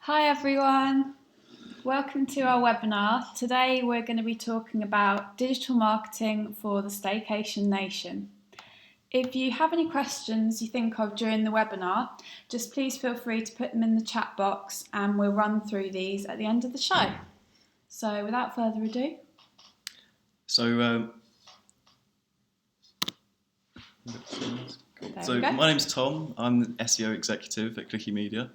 Hi everyone, welcome to our webinar. Today we're going to be talking about digital marketing for the Staycation Nation. If you have any questions you think of during the webinar, just please feel free to put them in the chat box and we'll run through these at the end of the show. So without further ado. My name's Tom, I'm the SEO executive at Clicky Media.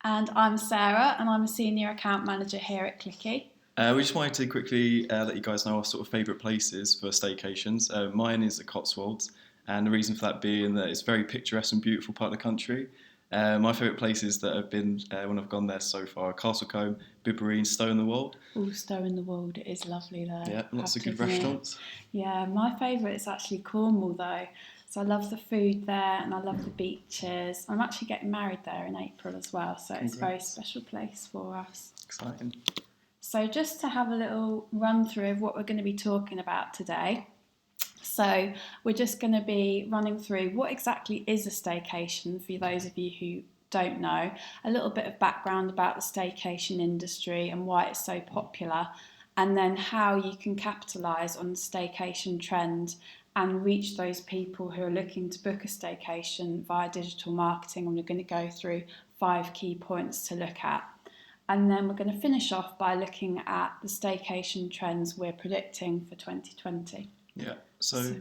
And I'm Sarah, and I'm a senior account manager here at Clicky. We just wanted to quickly let you guys know our sort of favourite places for staycations. Mine is the Cotswolds, and the reason for that being that it's a very picturesque and beautiful part of the country. My favourite places that have been when I've gone there so far are Castlecombe, Bibbereen, Stowe in the Wold. Oh, Stowe in the Wold, it is lovely there. Yeah, lots of good restaurants. Yeah, my favourite is actually Cornwall though. So I love the food there and I love the beaches. I'm actually getting married there in April as well, so it's a very special place for us. Exciting. So just to have a little run through of what we're going to be talking about today. So we're just going to be running through what exactly is a staycation for those of you who don't know, a little bit of background about the staycation industry and why it's so popular, and then how you can capitalise on the staycation trend and reach those people who are looking to book a staycation via digital marketing. And we're going to go through 5 key points to look at. And then we're going to finish off by looking at the staycation trends we're predicting for 2020. Yeah, so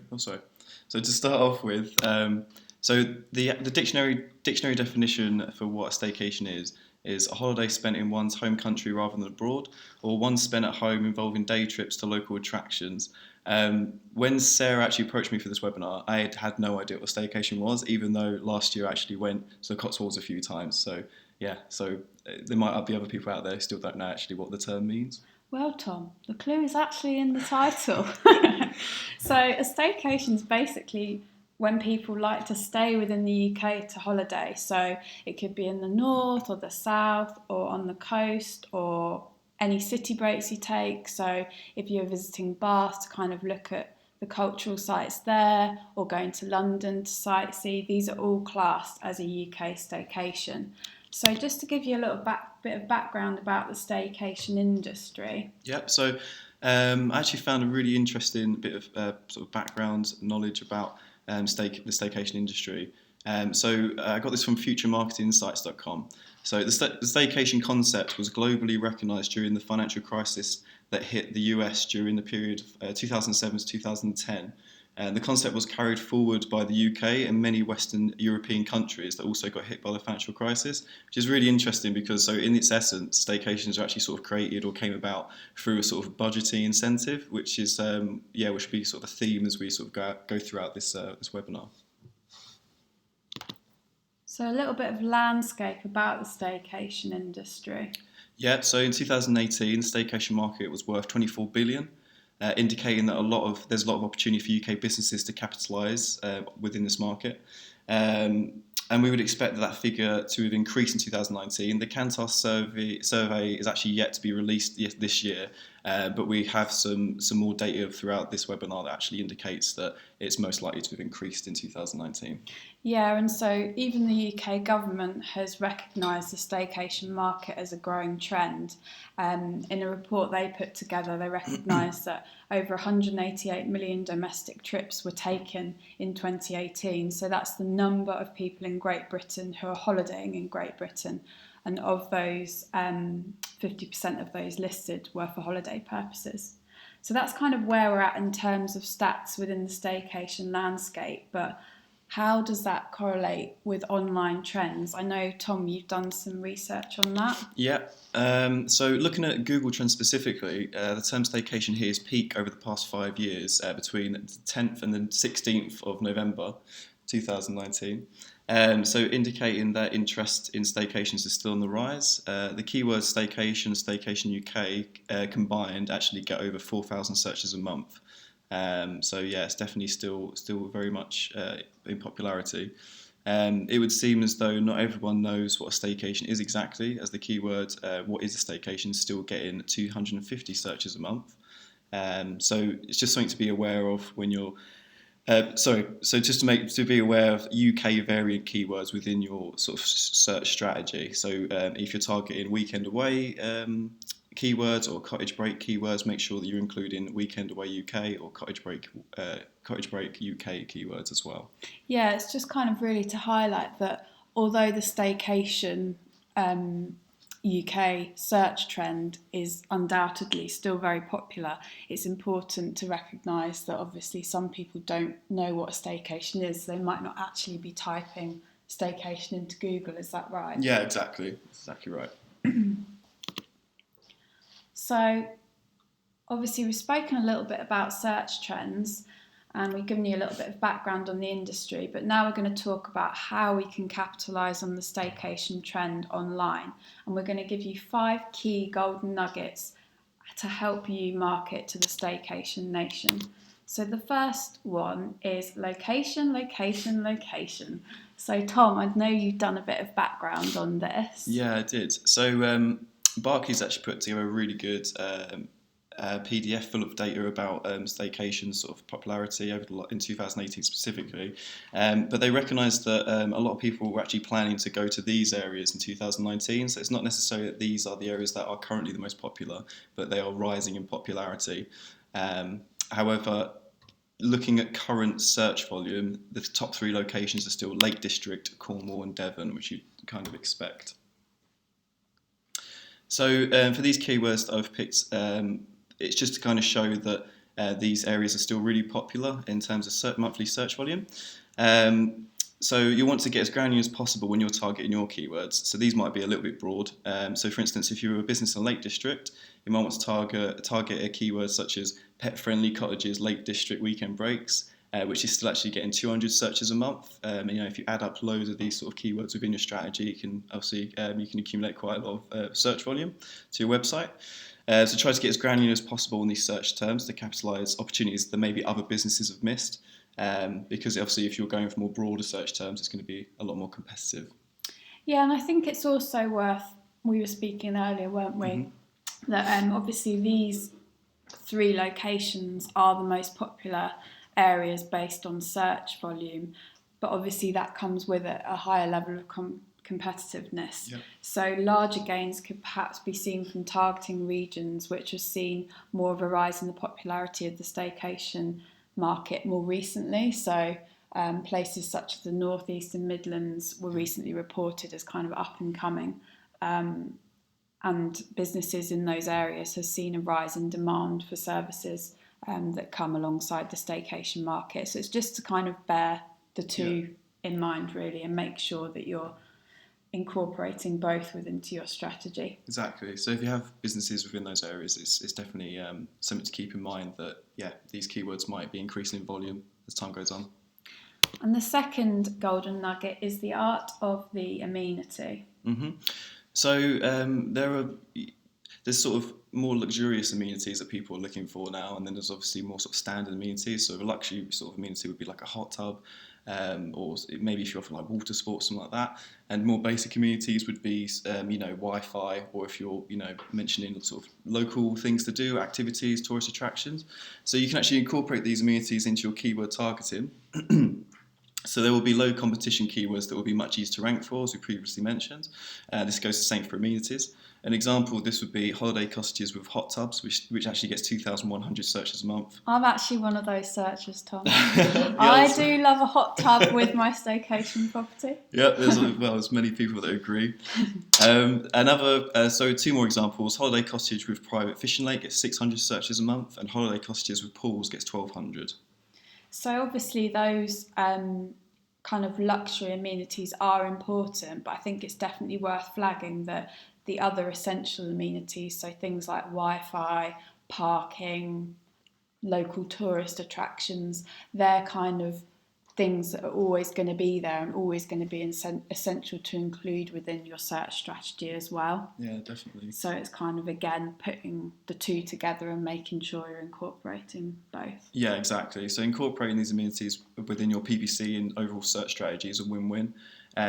to start off with, so the dictionary definition for what a staycation is a holiday spent in one's home country rather than abroad, or one spent at home involving day trips to local attractions. When Sarah actually approached me for this webinar, I had no idea what a staycation was, even though last year I actually went to the Cotswolds a few times. So there might be other people out there who still don't know actually what the term means. Well, Tom, the clue is actually in the title. So a staycation is basically when people like to stay within the UK to holiday. So it could be in the north or the south or on the coast or any city breaks you take. So if you're visiting Bath to kind of look at the cultural sites there, or going to London to sightsee, these are all classed as a UK staycation. So just to give you a little bit of background about the staycation industry. Yep, so I actually found a really interesting bit of sort of background knowledge about the staycation industry. So I got this from futuremarketinginsights.com. So the staycation concept was globally recognised during the financial crisis that hit the US during the period of 2007 to 2010. The concept was carried forward by the UK and many Western European countries that also got hit by the financial crisis, which is really interesting because, so in its essence, staycations are actually sort of created or came about through a sort of budgeting incentive, which is, which will be sort of a theme as we sort of go throughout this webinar. So a little bit of landscape about the staycation industry. Yeah, so in 2018, the staycation market was worth 24 billion. Indicating that there's a lot of opportunity for UK businesses to capitalise within this market. And we would expect that figure to have increased in 2019. The Kantar survey is actually yet to be released this year, but we have some more data throughout this webinar that actually indicates that it's most likely to have increased in 2019. Yeah, and so even the UK government has recognised the staycation market as a growing trend. In a report they put together, they recognised that over 188 million domestic trips were taken in 2018. So that's the number of people in Great Britain who are holidaying in Great Britain. And of those, 50% of those listed were for holiday purposes. So that's kind of where we're at in terms of stats within the staycation landscape. But how does that correlate with online trends? I know, Tom, you've done some research on that. Yeah. So looking at Google Trends specifically, the term staycation here is peak over the past 5 years between the 10th and the 16th of November 2019. So indicating that interest in staycations is still on the rise. The keywords staycation, staycation UK combined actually get over 4,000 searches a month. So yeah, it's definitely still very much in popularity. It would seem as though not everyone knows what a staycation is exactly, as the keyword what is a staycation is still getting 250 searches a month. So it's just something to be aware of when you're Sorry, so just to be aware of UK variant keywords within your sort of search strategy. So if you're targeting weekend away keywords or cottage break keywords, make sure that you're including weekend away UK or cottage break UK keywords as well. Yeah, it's just kind of really to highlight that although the staycation UK search trend is undoubtedly still very popular, it's important to recognise that obviously some people don't know what a staycation is. They might not actually be typing staycation into Google, is that right? Yeah, exactly. That's exactly right. So obviously we've spoken a little bit about search trends and we've given you a little bit of background on the industry, but now we're going to talk about how we can capitalise on the staycation trend online, and we're going to give you 5 key golden nuggets to help you market to the staycation nation. So the first one is location, location, location. So Tom, I know you've done a bit of background on this. Yeah, I did. So Barclays actually put together a really good PDF full of data about staycation sort of popularity in 2018 specifically. But they recognised that a lot of people were actually planning to go to these areas in 2019. So it's not necessarily that these are the areas that are currently the most popular, but they are rising in popularity. However, looking at current search volume, the top 3 locations are still Lake District, Cornwall and Devon, which you kind of expect. So for these keywords that I've picked, it's just to kind of show that these areas are still really popular in terms of monthly search volume. So you want to get as granular as possible when you're targeting your keywords. So these might be a little bit broad. So for instance, if you're a business in Lake District, you might want to target a keyword such as pet-friendly cottages, Lake District weekend breaks, which is still actually getting 200 searches a month. And if you add up loads of these sort of keywords within your strategy, you can obviously you can accumulate quite a lot of search volume to your website. So try to get as granular as possible in these search terms to capitalise opportunities that maybe other businesses have missed. Because obviously if you're going for more broader search terms, it's going to be a lot more competitive. Yeah, and I think it's also worth, we were speaking earlier, weren't we, that obviously these 3 locations are the most popular areas based on search volume, but obviously that comes with a higher level of competitiveness. Yep. So larger gains could perhaps be seen from targeting regions which have seen more of a rise in the popularity of the staycation market more recently. So places such as the North East and Midlands were recently reported as kind of up and coming, and businesses in those areas have seen a rise in demand for services that come alongside the staycation market. So it's just to kind of bear the two in mind really, and make sure that you're incorporating both into your strategy. Exactly. So if you have businesses within those areas, it's definitely something to keep in mind that these keywords might be increasing in volume as time goes on. And the second golden nugget is the art of the amenity. So there's sort of more luxurious amenities that people are looking for now, and then there's obviously more sort of standard amenities. So a luxury sort of amenity would be like a hot tub, or maybe if you're offering like water sports, something like that. And more basic amenities would be Wi-Fi, or if you're mentioning sort of local things to do, activities, tourist attractions. So you can actually incorporate these amenities into your keyword targeting. So there will be low competition keywords that will be much easier to rank for, as we previously mentioned. This goes the same for amenities. An example of this would be holiday cottages with hot tubs, which actually gets 2,100 search a month. I'm actually one of those searchers, Tom. I do love a hot tub with my staycation property. Yeah, there's many people that agree. So 2 more examples. Holiday cottage with private fishing lake gets 600 searches a month, and holiday cottages with pools gets 1,200. So obviously those kind of luxury amenities are important, but I think it's definitely worth flagging that the other essential amenities, so things like Wi-Fi, parking, local tourist attractions, they're kind of things that are always going to be there and always going to be essential to include within your search strategy as well. Yeah, definitely. So it's kind of, again, putting the two together and making sure you're incorporating both. Yeah, exactly. So incorporating these amenities within your PPC and overall search strategy is a win-win,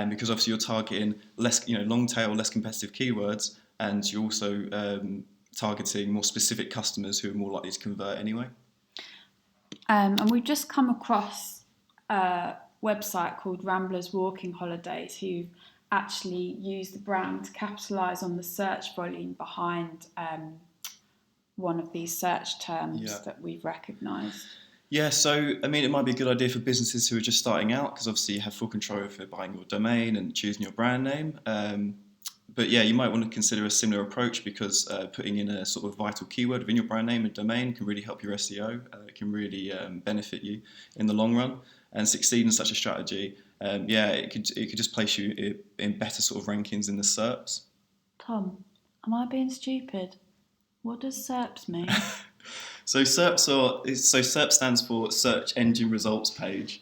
because obviously you're targeting less, long tail, less competitive keywords, and you're also targeting more specific customers who are more likely to convert anyway. And we've just come across a website called Ramblers Walking Holidays, who actually used the brand to capitalise on the search volume behind one of these search terms that we've recognised. Yeah, so I mean, it might be a good idea for businesses who are just starting out, because obviously you have full control over buying your domain and choosing your brand name. But yeah, you might want to consider a similar approach, because putting in a sort of vital keyword within your brand name and domain can really help your SEO. It can really benefit you in the long run. And succeed in such a strategy, it could just place you in better sort of rankings in the SERPs. Tom, am I being stupid? What does SERPs mean? So SERP stands for Search Engine Results Page.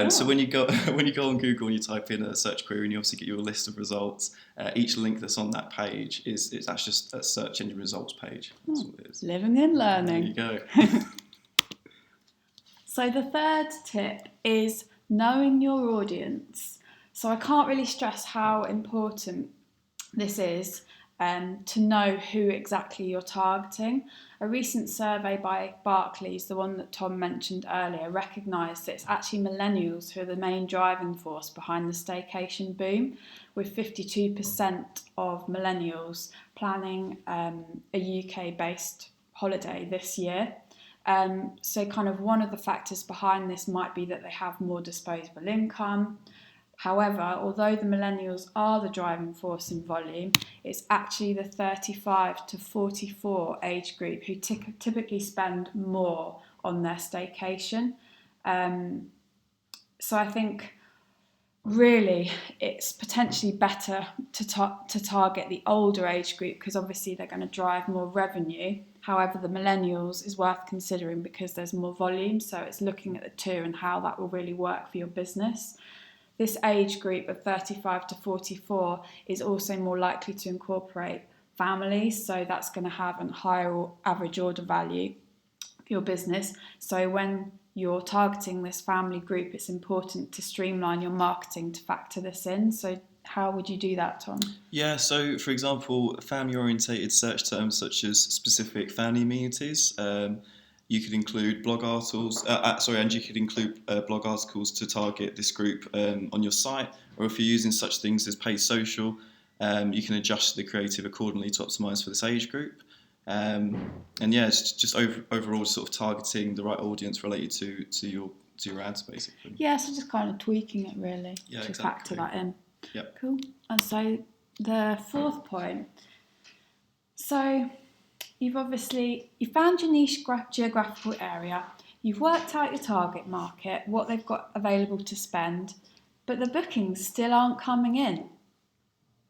So when you go on Google and you type in a search query, and you obviously get your list of results, each link that's on that page is that's just a search engine results page. That's what it is. Living and learning. There you go. So the third tip is knowing your audience. So I can't really stress how important this is to know who exactly you're targeting. A recent survey by Barclays, the one that Tom mentioned earlier, recognised that it's actually millennials who are the main driving force behind the staycation boom, with 52% of millennials planning a UK-based holiday this year. So kind of one of the factors behind this might be that they have more disposable income. However, although the millennials are the driving force in volume, it's actually the 35 to 44 age group who typically spend more on their staycation. So I think really it's potentially better to target the older age group, because obviously they're going to drive more revenue. However, the millennials is worth considering because there's more volume, so it's looking at the two and how that will really work for your business. This age group of 35 to 44 is also more likely to incorporate families, so that's going to have a higher average order value for your business. So when you're targeting this family group, it's important to streamline your marketing to factor this in. So how would you do that, Tom? Yeah, so for example, family-orientated search terms such as specific family amenities. You could include blog articles, and you could include blog articles to target this group on your site. Or if you're using such things as paid social, you can adjust the creative accordingly to optimise for this age group. And yeah, it's just overall sort of targeting the right audience related to your ads, basically. Yeah, so just kind of tweaking it really to factor that in. Yep. Cool. And so the fourth point. So you found your niche geographical area, you've worked out your target market, what they've got available to spend, but the bookings still aren't coming in.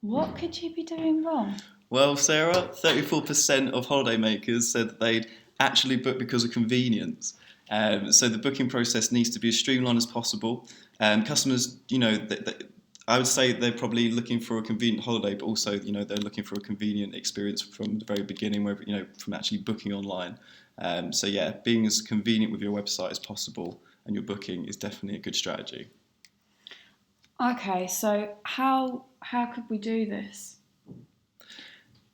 What could you be doing wrong? Well, Sarah, 34% of holidaymakers said that they'd actually book because of convenience. So the booking process needs to be as streamlined as possible. Customers, I would say they're probably looking for a convenient holiday, but also, they're looking for a convenient experience from the very beginning, where, from actually booking online. So yeah, being as convenient with your website as possible and your booking is definitely a good strategy. Okay, so how could we do this?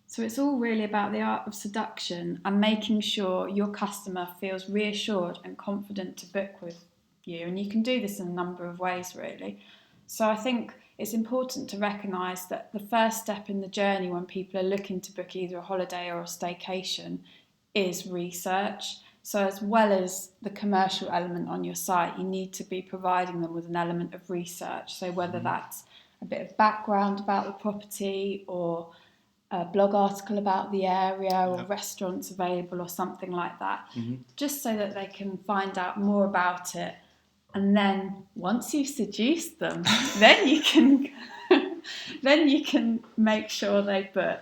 So it's all really about the art of seduction and making sure your customer feels reassured and confident to book with you. And you can do this in a number of ways, really. So I think it's important to recognise that the first step in the journey when people are looking to book either a holiday or a staycation is research. So as well as the commercial element on your site, you need to be providing them with an element of research. So whether that's a bit of background about the property, or a blog article about the area, or restaurants available, or something like that, just so that they can find out more about it. And then once you've seduced them, then you can make sure they book.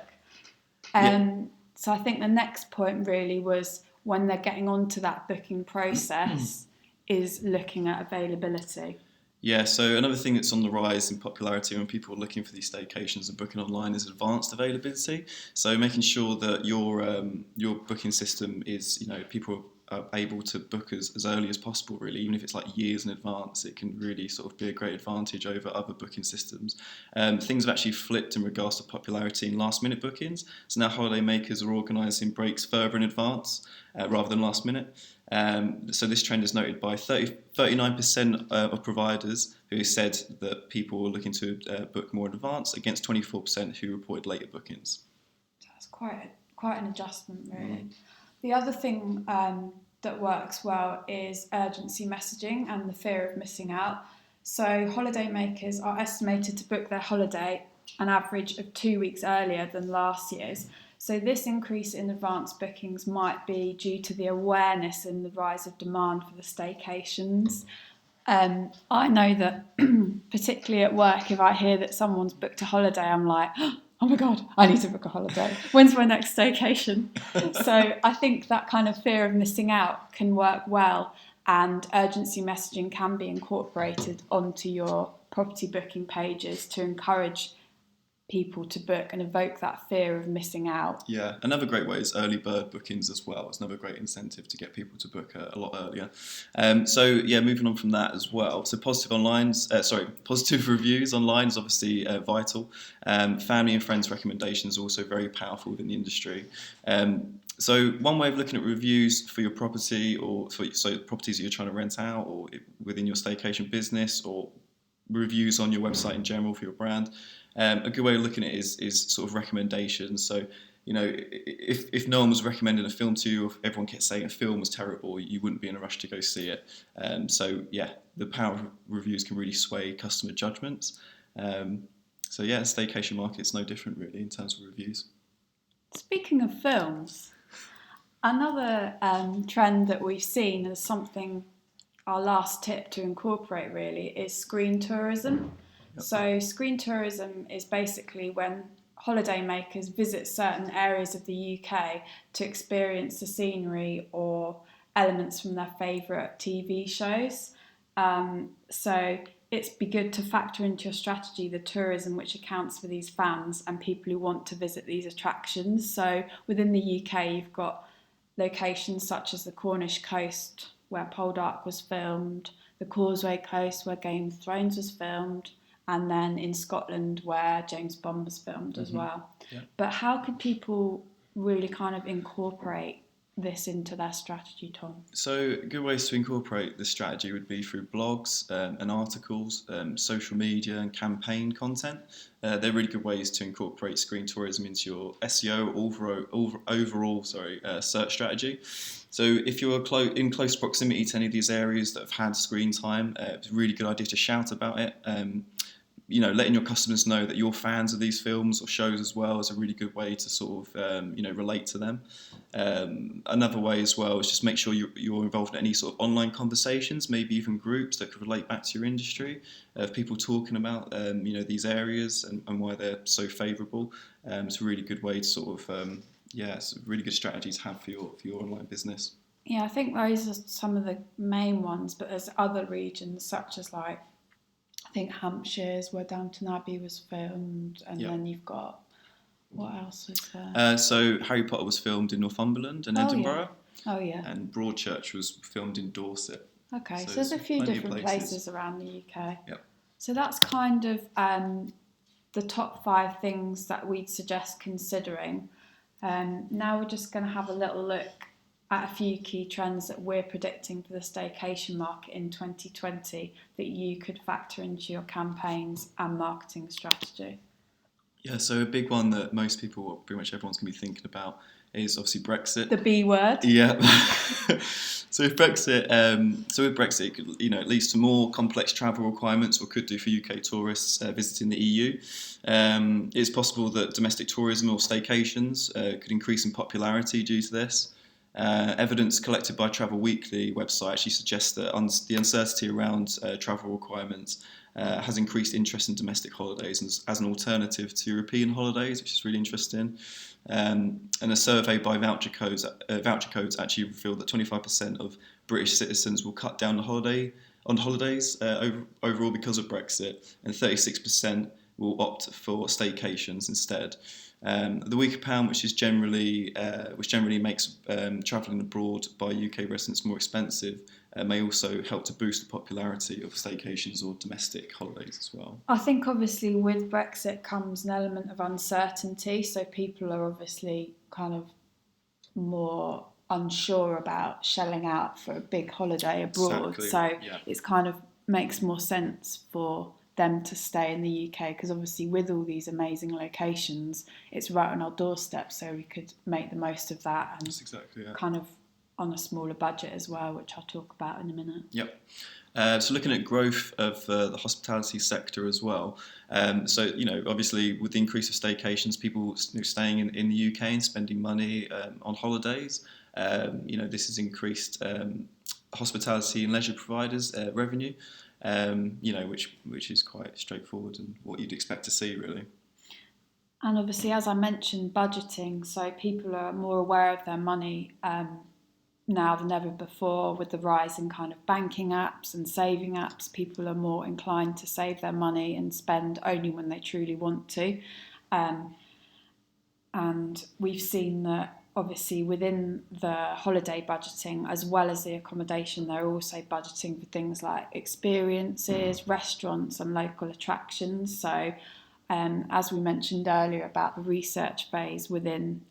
So I think the next point really was, when they're getting onto that booking process, is looking at availability. Yeah, so another thing that's on the rise in popularity when people are looking for these staycations and booking online is advanced availability. So making sure that your booking system is, people are able to book as early as possible, really, even if it's like years in advance. It can really sort of be a great advantage over other booking systems. Things have actually flipped in regards to popularity in last minute bookings. So now holiday makers are organising breaks further in advance rather than last minute. So this trend is noted by 39% of providers who said that people were looking to book more in advance, against 24% who reported later bookings. That's quite an adjustment, really. The other thing that works well is urgency messaging and the fear of missing out. So holidaymakers are estimated to book their holiday an average of 2 weeks earlier than last year's. So this increase in advance bookings might be due to the awareness and the rise of demand for the staycations. I know that particularly at work, if I hear that someone's booked a holiday, I'm like, oh my God, I need to book a holiday. When's my next staycation? So I think that kind of fear of missing out can work well, and urgency messaging can be incorporated onto your property booking pages to encourage people to book and evoke that fear of missing out. Yeah, another great way is early bird bookings as well. It's another great incentive to get people to book a lot earlier. Moving on from that as well. So positive reviews online is obviously vital. Family and friends recommendations are also very powerful within the industry. So one way of looking at reviews for your property, or properties that you're trying to rent out, or within your staycation business, or reviews on your website in general for your brand. A good way of looking at it is sort of recommendations. So, if no one was recommending a film to you, or if everyone kept saying a film was terrible, you wouldn't be in a rush to go see it. The power of reviews can really sway customer judgments. Staycation market's no different really in terms of reviews. Speaking of films, another trend that we've seen as something, our last tip to incorporate really, is screen tourism. Yep. So screen tourism is basically when holidaymakers visit certain areas of the UK to experience the scenery or elements from their favourite TV shows. So it's be good to factor into your strategy the tourism which accounts for these fans and people who want to visit these attractions. So within the UK, you've got locations such as the Cornish coast, where Poldark was filmed, the Causeway Coast, where Game of Thrones was filmed, and then in Scotland, where James Bond was filmed as well. Yeah. But how could people really kind of incorporate this into their strategy, Tom? So good ways to incorporate the strategy would be through blogs and articles, social media and campaign content. They're really good ways to incorporate screen tourism into your SEO overall search strategy. So if you're in close proximity to any of these areas that have had screen time, it's a really good idea to shout about it. Letting your customers know that you're fans of these films or shows as well is a really good way to sort of, relate to them. Another way as well is just make sure you're involved in any sort of online conversations, maybe even groups that could relate back to your industry, of people talking about, these areas and why they're so favourable. It's a really good way to sort of, it's a really good strategy to have for your online business. Yeah, I think those are some of the main ones, but there's other regions such as I think Hampshire's, where Downton Abbey was filmed, and then you've got, what else was there? So Harry Potter was filmed in Northumberland and Edinburgh. Yeah. Oh yeah. And Broadchurch was filmed in Dorset. Okay, so there's a few different places around the UK. Yep. So that's kind of the top 5 things that we'd suggest considering. Now we're just going to have a little look at a few key trends that we're predicting for the staycation market in 2020 that you could factor into your campaigns and marketing strategy. Yeah, so a big one that most people, or pretty much everyone's going to be thinking about, is obviously Brexit. The B word. Yeah. So with Brexit, it could, it leads to more complex travel requirements, or could do for UK tourists visiting the EU. It's possible that domestic tourism or staycations could increase in popularity due to this. Evidence collected by Travel Weekly website actually suggests that the uncertainty around travel requirements has increased interest in domestic holidays as an alternative to European holidays, which is really interesting. And a survey by Voucher Codes actually revealed that 25% of British citizens will cut down on holidays overall because of Brexit, and 36% will opt for staycations instead. The weaker pound, which generally makes travelling abroad by UK residents more expensive, may also help to boost the popularity of staycations or domestic holidays as well. I think obviously with Brexit comes an element of uncertainty, so people are obviously kind of more unsure about shelling out for a big holiday abroad. Exactly. So Yeah. it's kind of makes more sense for them to stay in the UK, because obviously with all these amazing locations, it's right on our doorstep, so we could make the most of that, and That's exactly it. kind of on a smaller budget as well, which I'll talk about in a minute. Yep. So looking at growth of the hospitality sector as well. So, obviously with the increase of staycations, people staying in the UK and spending money on holidays, this has increased hospitality and leisure providers' revenue, which is quite straightforward and what you'd expect to see, really. And obviously, as I mentioned, budgeting, so people are more aware of their money now than ever before. With the rise in kind of banking apps and saving apps, people are more inclined to save their money and spend only when they truly want to. And we've seen that obviously within the holiday budgeting, as well as the accommodation, they're also budgeting for things like experiences, restaurants and local attractions. So as we mentioned earlier about the research phase within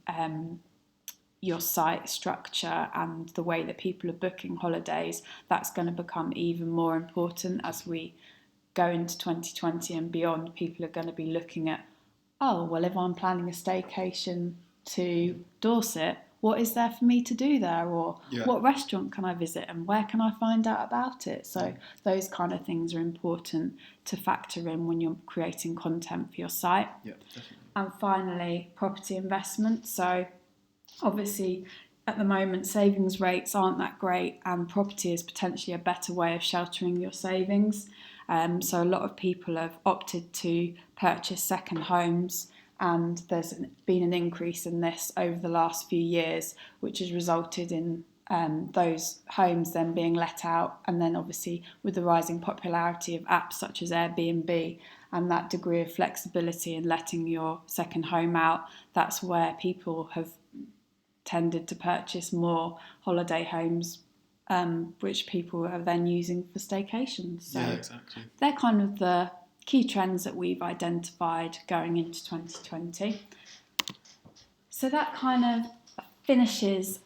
your site structure and the way that people are booking holidays, that's going to become even more important as we go into 2020 and beyond. People are going to be looking at, oh, well, if I'm planning a staycation to Dorset, what is there for me to do there? Or what restaurant can I visit and where can I find out about it? So those kind of things are important to factor in when you're creating content for your site. Yeah, definitely. And finally, property investment. So obviously, at the moment, savings rates aren't that great, and property is potentially a better way of sheltering your savings. So a lot of people have opted to purchase second homes, and there's been an increase in this over the last few years, which has resulted in those homes then being let out. And then obviously with the rising popularity of apps such as Airbnb and that degree of flexibility in letting your second home out, that's where people have tended to purchase more holiday homes, which people are then using for staycations. So yeah, exactly. They're kind of the key trends that we've identified going into 2020. So that kind of finishes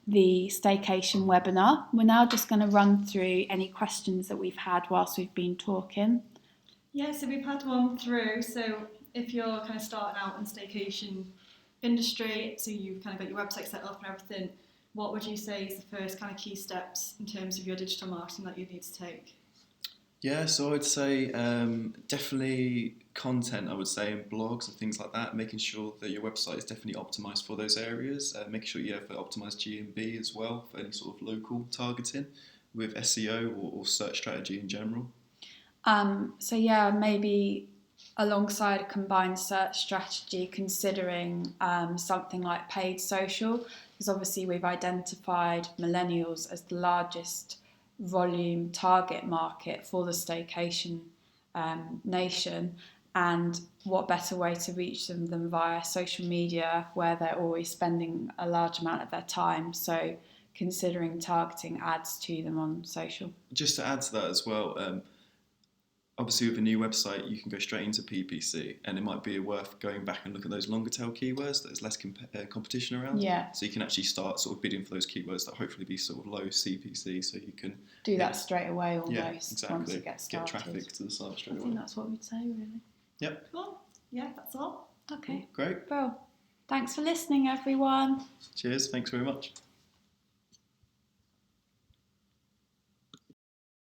the Staycation webinar. We're now just going to run through any questions that we've had whilst we've been talking. Yeah, so we've had one through. So if you're kind of starting out in staycation industry, so you've kind of got your website set up and everything, what would you say is the first kind of key steps in terms of your digital marketing that you need to take? Yeah, so I would say definitely content, I would say, and blogs and things like that, making sure that your website is definitely optimised for those areas, making sure you have optimised GMB as well for any sort of local targeting with SEO or search strategy in general. So yeah, maybe alongside a combined search strategy, considering something like paid social, because obviously we've identified millennials as the largest volume target market for the staycation nation, and what better way to reach them than via social media, where they're always spending a large amount of their time. So considering targeting ads to them on social. Just to add to that as well, obviously with a new website you can go straight into PPC, and it might be worth going back and look at those longer tail keywords that there's less competition around. Yeah. So you can actually start sort of bidding for those keywords that hopefully be sort of low CPC, so you can do that straight away almost. Yeah, exactly. Once it gets started. Get traffic to the site straight away. I think that's what we'd say, really. Yep. Cool. Yeah, that's all. Okay. Great. Well, thanks for listening, everyone. Cheers. Thanks very much.